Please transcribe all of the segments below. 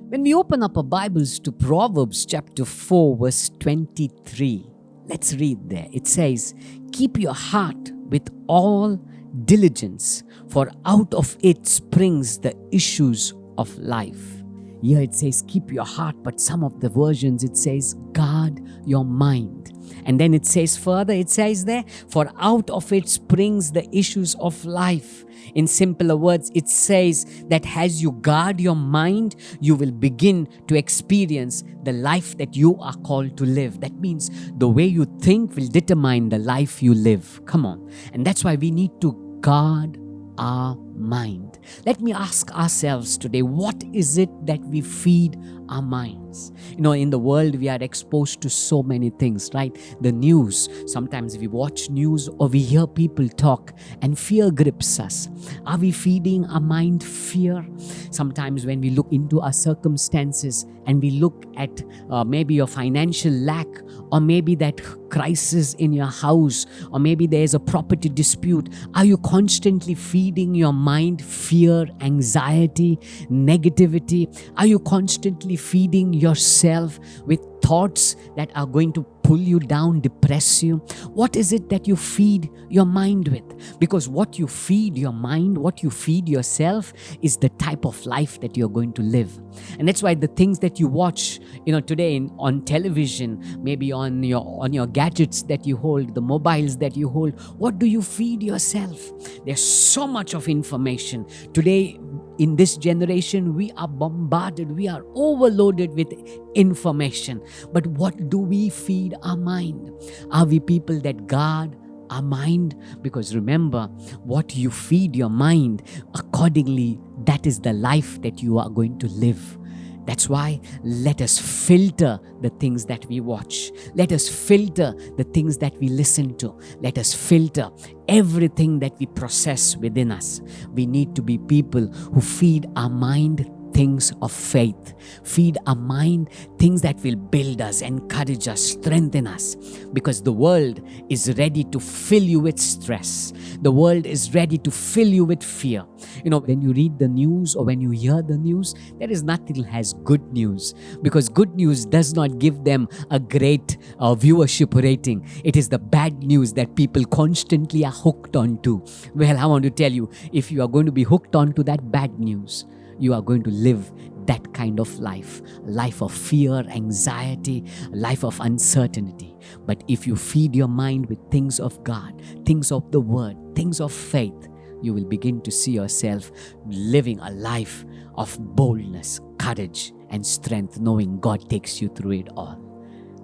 When we open up our Bibles to Proverbs chapter 4 verse 23, let's read there. It says, "Keep your heart with all diligence, for out of it springs the issues of life." Here it says, keep your heart, but some of the versions it says, guard your mind. And then it says further, it says there, for out of it springs the issues of life. In simpler words, it says that as you guard your mind, you will begin to experience the life that you are called to live. That means the way you think will determine the life you live. Come on. And that's why we need to guard our mind. Let me ask ourselves today, what is it that we feed our minds? In the world we are exposed to so many things, right? The news, sometimes we watch news or we hear people talk and fear grips us. Are we feeding our mind fear? Sometimes when we look into our circumstances and we look at maybe your financial lack, or maybe that crisis in your house, or maybe there's a property dispute, are you constantly feeding your mind fear, anxiety, negativity? Are you constantly feeding yourself with thoughts that are going to pull you down, depress you? What is it that you feed your mind with? Because what you feed your mind, what you feed yourself is the type of life that you're going to live. And that's why the things that you watch, today on television, maybe on your gadgets that you hold, the mobiles that you hold, what do you feed yourself? There's so much of information. Today, in this generation, we are bombarded, we are overloaded with information. But what do we feed our mind? Are we people that guard our mind? Because remember, what you feed your mind, accordingly, that is the life that you are going to live. That's why let us filter the things that we watch. Let us filter the things that we listen to. Let us filter everything that we process within us. We need to be people who feed our mind things of faith. Feed our mind things that will build us, encourage us, strengthen us. Because the world is ready to fill you with stress. The world is ready to fill you with fear. When you read the news or when you hear the news, there is nothing as good news. Because good news does not give them a great viewership rating. It is the bad news that people constantly are hooked onto. Well, I want to tell you, if you are going to be hooked onto that bad news, you are going to live that kind of life. A life of fear, anxiety, a life of uncertainty. But if you feed your mind with things of God, things of the Word, things of faith, you will begin to see yourself living a life of boldness, courage, and strength, knowing God takes you through it all.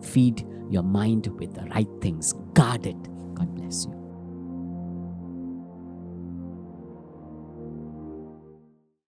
Feed your mind with the right things. Guard it. God bless you.